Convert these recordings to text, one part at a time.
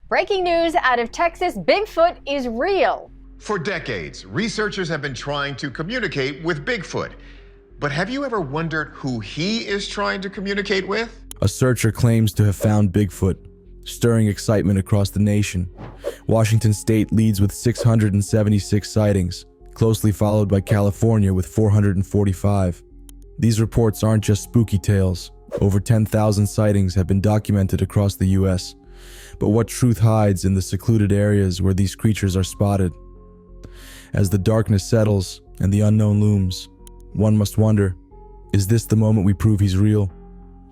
Breaking news out of Texas, Bigfoot is real. For decades, researchers have been trying to communicate with Bigfoot. But have you ever wondered who he is trying to communicate with? A searcher claims to have found Bigfoot, stirring excitement across the nation. Washington state leads with 676 sightings, closely followed by California with 445. These reports aren't just spooky tales. Over 10,000 sightings have been documented across the U.S. But what truth hides in the secluded areas where these creatures are spotted? As the darkness settles and the unknown looms, one must wonder, is this the moment we prove he's real?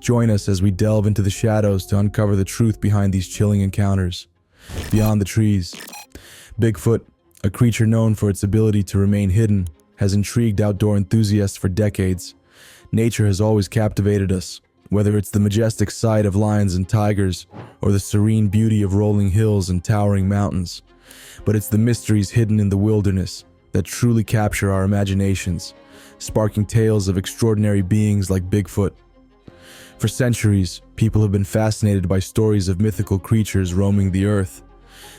Join us as we delve into the shadows to uncover the truth behind these chilling encounters. Beyond the trees, Bigfoot, a creature known for its ability to remain hidden, has intrigued outdoor enthusiasts for decades. Nature has always captivated us, whether it's the majestic sight of lions and tigers, or the serene beauty of rolling hills and towering mountains. But it's the mysteries hidden in the wilderness that truly capture our imaginations, sparking tales of extraordinary beings like Bigfoot. For centuries, people have been fascinated by stories of mythical creatures roaming the earth.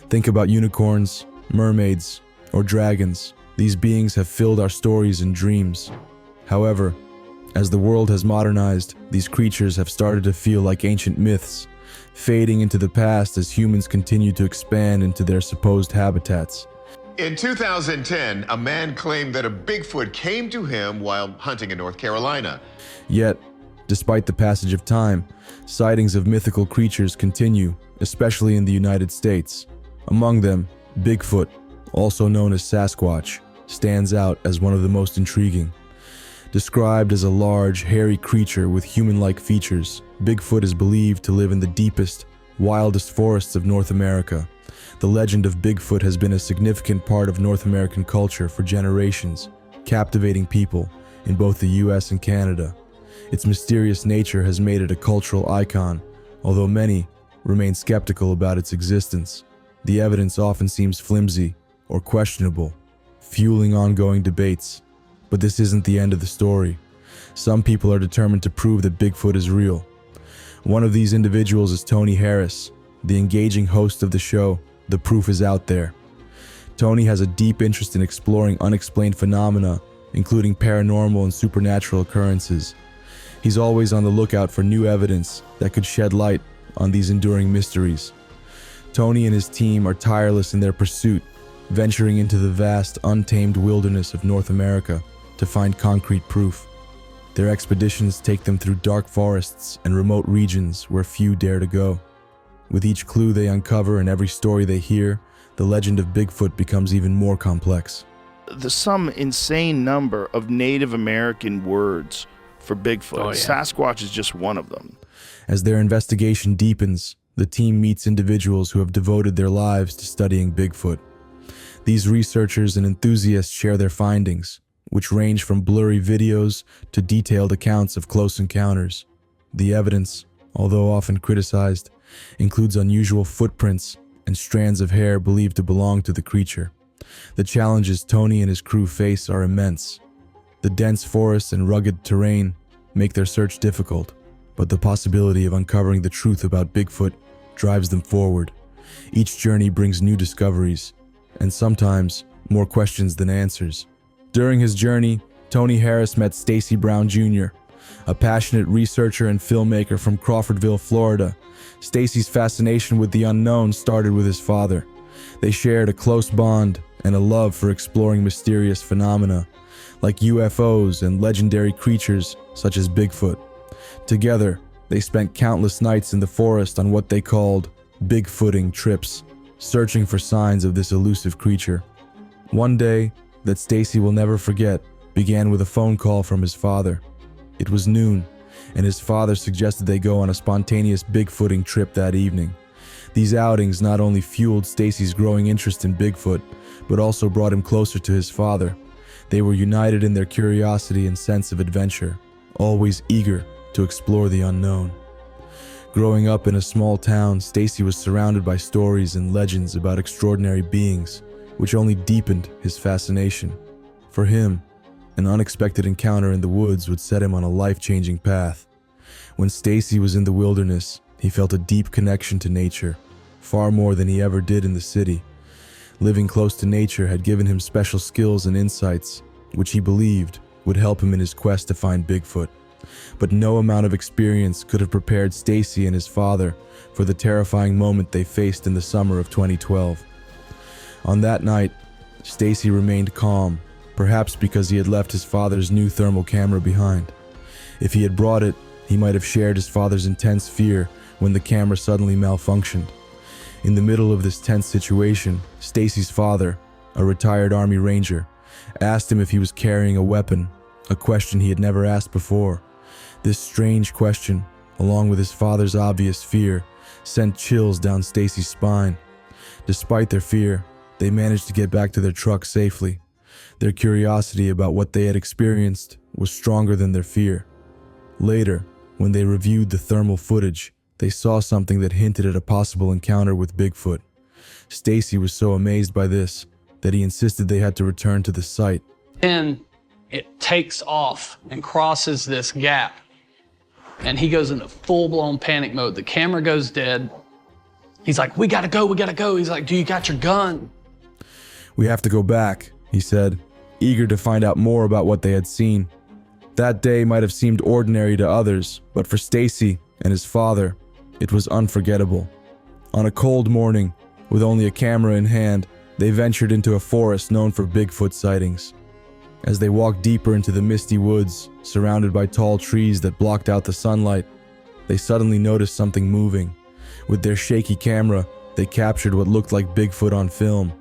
Think about unicorns, mermaids, or dragons. These beings have filled our stories and dreams. However, as the world has modernized, these creatures have started to feel like ancient myths, fading into the past as humans continue to expand into their supposed habitats. In 2010, a man claimed that a Bigfoot came to him while hunting in North Carolina. Yet, despite the passage of time, sightings of mythical creatures continue, especially in the United States. Among them, Bigfoot, also known as Sasquatch, stands out as one of the most intriguing. Described as a large, hairy creature with human-like features, Bigfoot is believed to live in the deepest, wildest forests of North America. The legend of Bigfoot has been a significant part of North American culture for generations, captivating people in both the US and Canada. Its mysterious nature has made it a cultural icon, although many remain skeptical about its existence. The evidence often seems flimsy or questionable, fueling ongoing debates. But this isn't the end of the story. Some people are determined to prove that Bigfoot is real. One of these individuals is Tony Harris, the engaging host of the show, The Proof Is Out There. Tony has a deep interest in exploring unexplained phenomena, including paranormal and supernatural occurrences. He's always on the lookout for new evidence that could shed light on these enduring mysteries. Tony and his team are tireless in their pursuit, venturing into the vast, untamed wilderness of North America to find concrete proof. Their expeditions take them through dark forests and remote regions where few dare to go. With each clue they uncover and every story they hear, the legend of Bigfoot becomes even more complex. There's some insane number of Native American words for Bigfoot. Oh, yeah. Sasquatch is just one of them. As their investigation deepens, the team meets individuals who have devoted their lives to studying Bigfoot. These researchers and enthusiasts share their findings, which range from blurry videos to detailed accounts of close encounters. The evidence, although often criticized, includes unusual footprints and strands of hair believed to belong to the creature. The challenges Tony and his crew face are immense. The dense forests and rugged terrain make their search difficult, but the possibility of uncovering the truth about Bigfoot drives them forward. Each journey brings new discoveries, and sometimes more questions than answers. During his journey, Tony Harris met Stacy Brown Jr., a passionate researcher and filmmaker from Crawfordville, Florida. Stacy's fascination with the unknown started with his father. They shared a close bond and a love for exploring mysterious phenomena, like UFOs and legendary creatures such as Bigfoot. Together, they spent countless nights in the forest on what they called Bigfooting trips, searching for signs of this elusive creature. One day that Stacy will never forget began with a phone call from his father. It was noon, and his father suggested they go on a spontaneous Bigfooting trip that evening. These outings not only fueled Stacy's growing interest in Bigfoot, but also brought him closer to his father. They were united in their curiosity and sense of adventure, always eager to explore the unknown. Growing up in a small town, Stacy was surrounded by stories and legends about extraordinary beings, which only deepened his fascination. For him, an unexpected encounter in the woods would set him on a life-changing path. When Stacy was in the wilderness, he felt a deep connection to nature, far more than he ever did in the city. Living close to nature had given him special skills and insights, which he believed would help him in his quest to find Bigfoot. But no amount of experience could have prepared Stacy and his father for the terrifying moment they faced in the summer of 2012. On that night, Stacy remained calm, perhaps because he had left his father's new thermal camera behind. If he had brought it, he might have shared his father's intense fear when the camera suddenly malfunctioned. In the middle of this tense situation, Stacy's father, a retired Army Ranger, asked him if he was carrying a weapon, a question he had never asked before. This strange question, along with his father's obvious fear, sent chills down Stacy's spine. Despite their fear, they managed to get back to their truck safely. Their curiosity about what they had experienced was stronger than their fear. Later, when they reviewed the thermal footage, they saw something that hinted at a possible encounter with Bigfoot. Stacy was so amazed by this that he insisted they had to return to the site. Then it takes off and crosses this gap, and he goes into full-blown panic mode. The camera goes dead. He's like, we gotta go, we gotta go. He's like, do you got your gun? "We have to go back," he said, eager to find out more about what they had seen. That day might have seemed ordinary to others, but for Stacy and his father, it was unforgettable. On a cold morning, with only a camera in hand, they ventured into a forest known for Bigfoot sightings. As they walked deeper into the misty woods, surrounded by tall trees that blocked out the sunlight, they suddenly noticed something moving. With their shaky camera, they captured what looked like Bigfoot on film.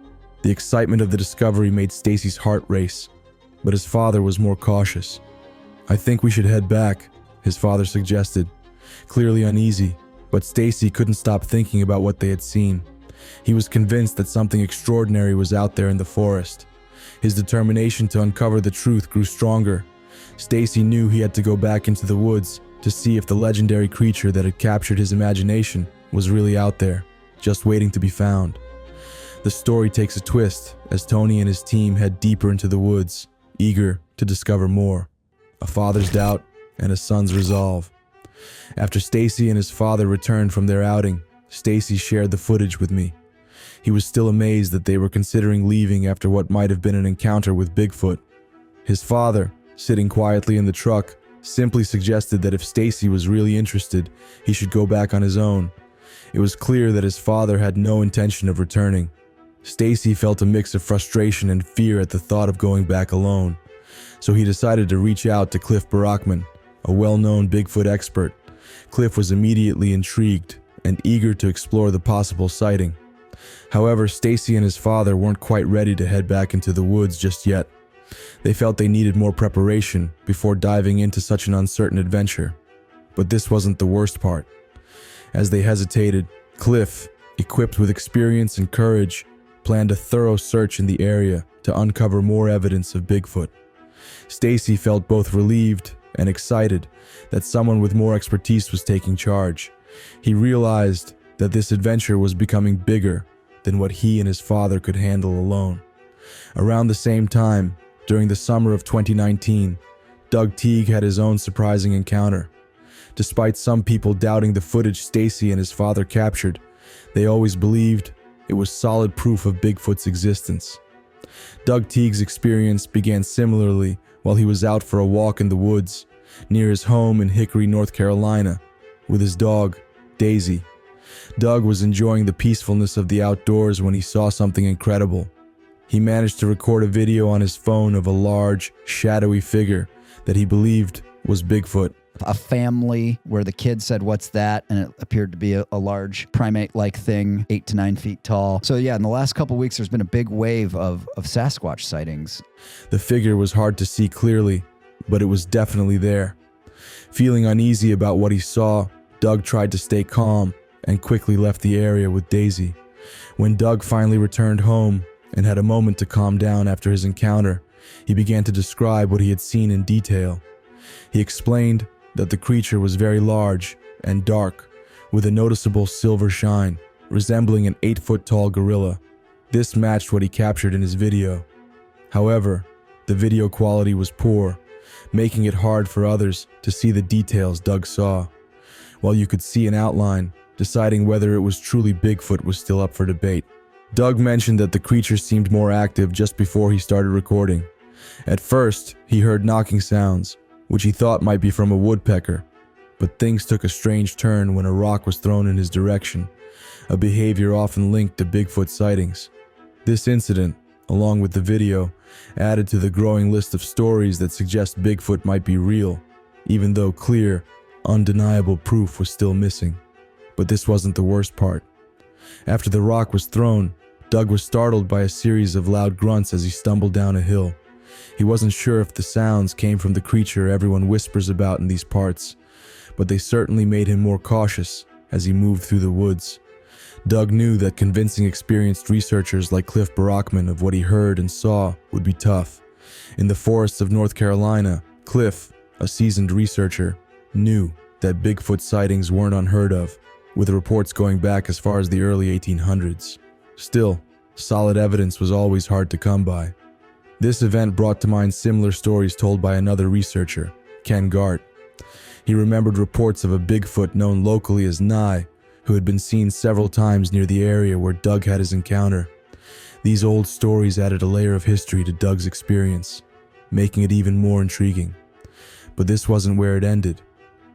The excitement of the discovery made Stacy's heart race, but his father was more cautious. "I think we should head back," his father suggested, clearly uneasy, but Stacy couldn't stop thinking about what they had seen. He was convinced that something extraordinary was out there in the forest. His determination to uncover the truth grew stronger. Stacy knew he had to go back into the woods to see if the legendary creature that had captured his imagination was really out there, just waiting to be found. The story takes a twist as Tony and his team head deeper into the woods, eager to discover more. A father's doubt and a son's resolve. After Stacy and his father returned from their outing, Stacy shared the footage with me. He was still amazed that they were considering leaving after what might have been an encounter with Bigfoot. His father, sitting quietly in the truck, simply suggested that if Stacy was really interested, he should go back on his own. It was clear that his father had no intention of returning. Stacy felt a mix of frustration and fear at the thought of going back alone, so he decided to reach out to Cliff Barackman, a well-known Bigfoot expert. Cliff was immediately intrigued and eager to explore the possible sighting. However, Stacy and his father weren't quite ready to head back into the woods just yet. They felt they needed more preparation before diving into such an uncertain adventure. But this wasn't the worst part. As they hesitated, Cliff, equipped with experience and courage, planned a thorough search in the area to uncover more evidence of Bigfoot. Stacy felt both relieved and excited that someone with more expertise was taking charge. He realized that this adventure was becoming bigger than what he and his father could handle alone. Around the same time, during the summer of 2019, Doug Teague had his own surprising encounter. Despite some people doubting the footage Stacy and his father captured, they always believed it was solid proof of Bigfoot's existence. Doug Teague's experience began similarly while he was out for a walk in the woods near his home in Hickory, North Carolina, with his dog, Daisy. Doug was enjoying the peacefulness of the outdoors when he saw something incredible. He managed to record a video on his phone of a large, shadowy figure that he believed was Bigfoot. A family where the kid said, "What's that?" And it appeared to be a large primate-like thing, 8 to 9 feet tall. So yeah, in the last couple of weeks, there's been a big wave of Sasquatch sightings. The figure was hard to see clearly, but it was definitely there. Feeling uneasy about what he saw, Doug tried to stay calm and quickly left the area with Daisy. When Doug finally returned home and had a moment to calm down after his encounter, he began to describe what he had seen in detail. He explained that the creature was very large and dark, with a noticeable silver shine, resembling an 8-foot-tall gorilla. This matched what he captured in his video. However, the video quality was poor, making it hard for others to see the details Doug saw. While you could see an outline, deciding whether it was truly Bigfoot was still up for debate. Doug mentioned that the creature seemed more active just before he started recording. At first, he heard knocking sounds, which he thought might be from a woodpecker, but things took a strange turn when a rock was thrown in his direction, a behavior often linked to Bigfoot sightings. This incident, along with the video, added to the growing list of stories that suggest Bigfoot might be real, even though clear, undeniable proof was still missing. But this wasn't the worst part. After the rock was thrown, Doug was startled by a series of loud grunts as he stumbled down a hill. He wasn't sure if the sounds came from the creature everyone whispers about in these parts, but they certainly made him more cautious as he moved through the woods. Doug knew that convincing experienced researchers like Cliff Barackman of what he heard and saw would be tough. In the forests of North Carolina, Cliff, a seasoned researcher, knew that Bigfoot sightings weren't unheard of, with reports going back as far as the early 1800s. Still, solid evidence was always hard to come by. This event brought to mind similar stories told by another researcher, Ken Gart. He remembered reports of a Bigfoot known locally as Nye, who had been seen several times near the area where Doug had his encounter. These old stories added a layer of history to Doug's experience, making it even more intriguing. But this wasn't where it ended.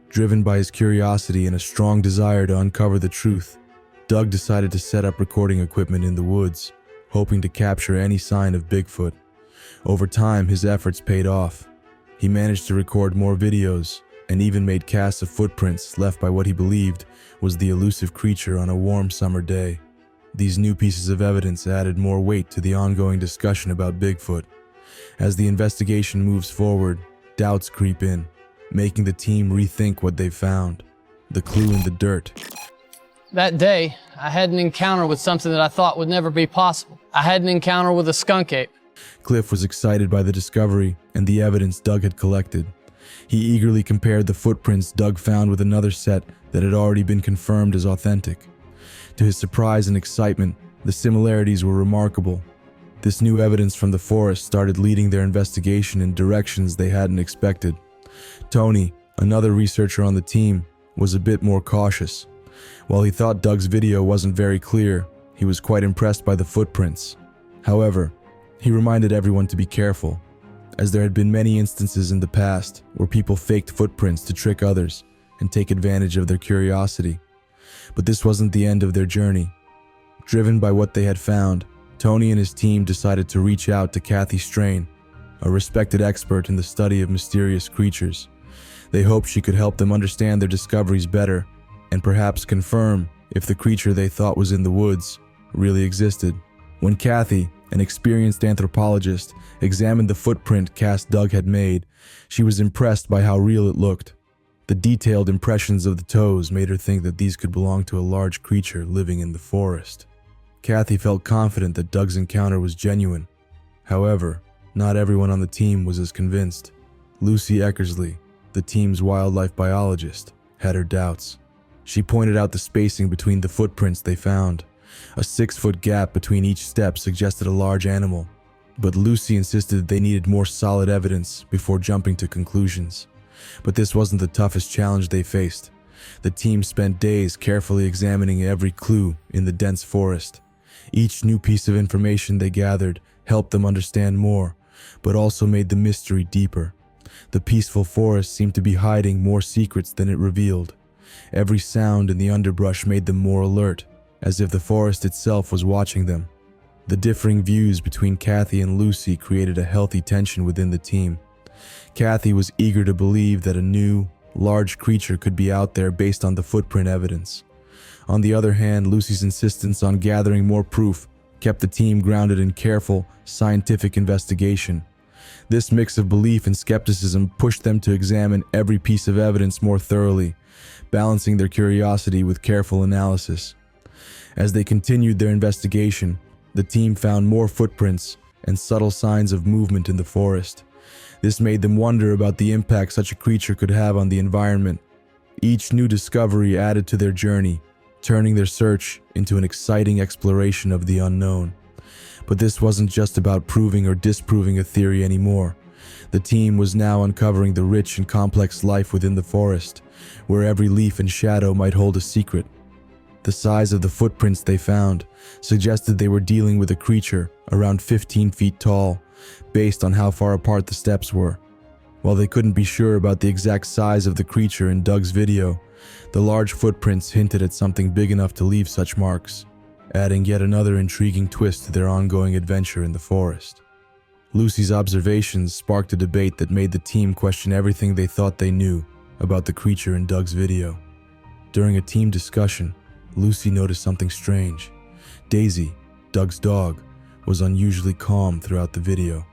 Driven by his curiosity and a strong desire to uncover the truth, Doug decided to set up recording equipment in the woods, hoping to capture any sign of Bigfoot. Over time, his efforts paid off. He managed to record more videos and even made casts of footprints left by what he believed was the elusive creature on a warm summer day. These new pieces of evidence added more weight to the ongoing discussion about Bigfoot. As the investigation moves forward, doubts creep in, making the team rethink what they found. The clue in the dirt. That day, I had an encounter with something that I thought would never be possible. I had an encounter with a skunk ape. Cliff was excited by the discovery and the evidence Doug had collected. He eagerly compared the footprints Doug found with another set that had already been confirmed as authentic. To his surprise and excitement, the similarities were remarkable. This new evidence from the forest started leading their investigation in directions they hadn't expected. Tony, another researcher on the team, was a bit more cautious. While he thought Doug's video wasn't very clear, he was quite impressed by the footprints. However, he reminded everyone to be careful, as there had been many instances in the past where people faked footprints to trick others and take advantage of their curiosity. But this wasn't the end of their journey. Driven by what they had found, Tony and his team decided to reach out to Kathy Strain, a respected expert in the study of mysterious creatures. They hoped she could help them understand their discoveries better and perhaps confirm if the creature they thought was in the woods really existed. When Kathy, an experienced anthropologist, examined the footprint cast Doug had made, she was impressed by how real it looked. The detailed impressions of the toes made her think that these could belong to a large creature living in the forest. Kathy felt confident that Doug's encounter was genuine. However, not everyone on the team was as convinced. Lucy Eckersley, the team's wildlife biologist, had her doubts. She pointed out the spacing between the footprints they found. A 6-foot gap between each step suggested a large animal, but Lucy insisted they needed more solid evidence before jumping to conclusions. But this wasn't the toughest challenge they faced. The team spent days carefully examining every clue in the dense forest. Each new piece of information they gathered helped them understand more, but also made the mystery deeper. The peaceful forest seemed to be hiding more secrets than it revealed. Every sound in the underbrush made them more alert, as if the forest itself was watching them. The differing views between Kathy and Lucy created a healthy tension within the team. Kathy was eager to believe that a new, large creature could be out there based on the footprint evidence. On the other hand, Lucy's insistence on gathering more proof kept the team grounded in careful, scientific investigation. This mix of belief and skepticism pushed them to examine every piece of evidence more thoroughly, balancing their curiosity with careful analysis. As they continued their investigation, the team found more footprints and subtle signs of movement in the forest. This made them wonder about the impact such a creature could have on the environment. Each new discovery added to their journey, turning their search into an exciting exploration of the unknown. But this wasn't just about proving or disproving a theory anymore. The team was now uncovering the rich and complex life within the forest, where every leaf and shadow might hold a secret. The size of the footprints they found suggested they were dealing with a creature around 15 feet tall, based on how far apart the steps were. While they couldn't be sure about the exact size of the creature in Doug's video, the large footprints hinted at something big enough to leave such marks, adding yet another intriguing twist to their ongoing adventure in the forest. Lucy's observations sparked a debate that made the team question everything they thought they knew about the creature in Doug's video. During a team discussion, Lucy noticed something strange. Daisy, Doug's dog, was unusually calm throughout the video.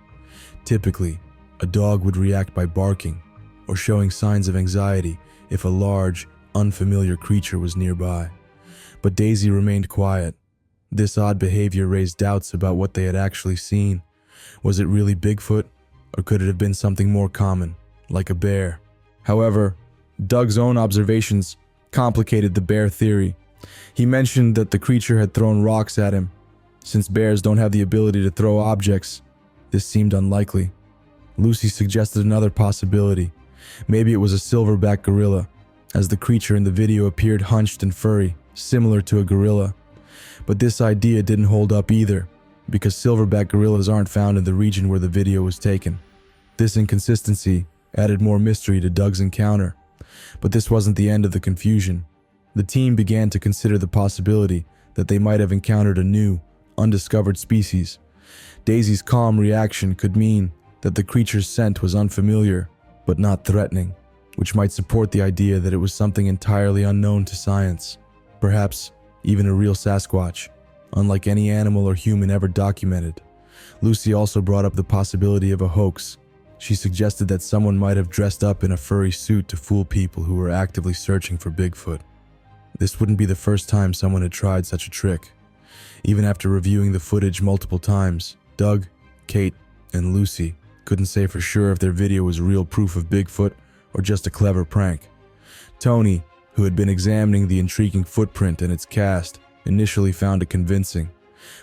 Typically, a dog would react by barking or showing signs of anxiety if a large, unfamiliar creature was nearby. But Daisy remained quiet. This odd behavior raised doubts about what they had actually seen. Was it really Bigfoot, or could it have been something more common, like a bear? However, Doug's own observations complicated the bear theory. He mentioned that the creature had thrown rocks at him. Since bears don't have the ability to throw objects, this seemed unlikely. Lucy suggested another possibility. Maybe it was a silverback gorilla, as the creature in the video appeared hunched and furry, similar to a gorilla. But this idea didn't hold up either, because silverback gorillas aren't found in the region where the video was taken. This inconsistency added more mystery to Doug's encounter. But this wasn't the end of the confusion. The team began to consider the possibility that they might have encountered a new, undiscovered species. Daisy's calm reaction could mean that the creature's scent was unfamiliar, but not threatening, which might support the idea that it was something entirely unknown to science. Perhaps even a real Sasquatch, unlike any animal or human ever documented. Lucy also brought up the possibility of a hoax. She suggested that someone might have dressed up in a furry suit to fool people who were actively searching for Bigfoot. This wouldn't be the first time someone had tried such a trick. Even after reviewing the footage multiple times, Doug, Kate, and Lucy couldn't say for sure if their video was real proof of Bigfoot or just a clever prank. Tony, who had been examining the intriguing footprint and its cast, initially found it convincing,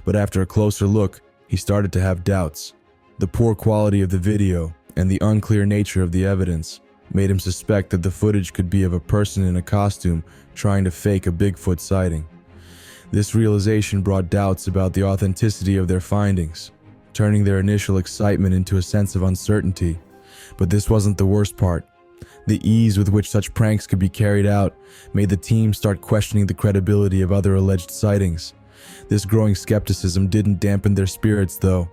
but after a closer look, he started to have doubts. The poor quality of the video and the unclear nature of the evidence made him suspect that the footage could be of a person in a costume trying to fake a Bigfoot sighting. This realization brought doubts about the authenticity of their findings, turning their initial excitement into a sense of uncertainty. But this wasn't the worst part. The ease with which such pranks could be carried out made the team start questioning the credibility of other alleged sightings. This growing skepticism didn't dampen their spirits, though.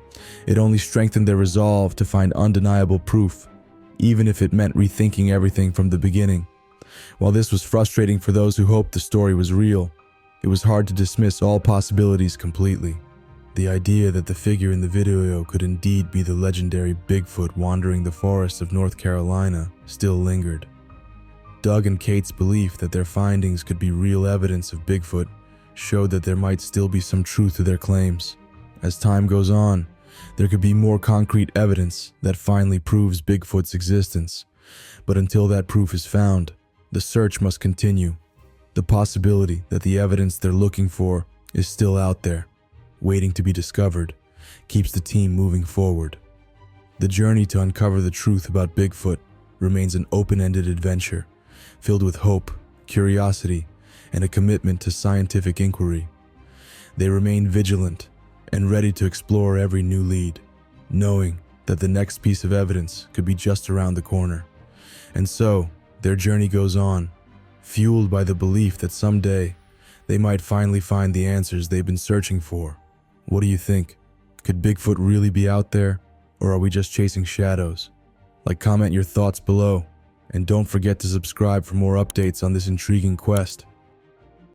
It only strengthened their resolve to find undeniable proof, even if it meant rethinking everything from the beginning. While this was frustrating for those who hoped the story was real, it was hard to dismiss all possibilities completely. The idea that the figure in the video could indeed be the legendary Bigfoot wandering the forests of North Carolina still lingered. Doug and Kate's belief that their findings could be real evidence of Bigfoot showed that there might still be some truth to their claims. As time goes on, there could be more concrete evidence that finally proves Bigfoot's existence. But until that proof is found, the search must continue. The possibility that the evidence they're looking for is still out there, waiting to be discovered, keeps the team moving forward. The journey to uncover the truth about Bigfoot remains an open-ended adventure, filled with hope, curiosity, and a commitment to scientific inquiry. They remain vigilant and ready to explore every new lead, knowing that the next piece of evidence could be just around the corner. And so, their journey goes on, fueled by the belief that someday they might finally find the answers they've been searching for. What do you think? Could Bigfoot really be out there, or are we just chasing shadows? Comment your thoughts below, and don't forget to subscribe for more updates on this intriguing quest.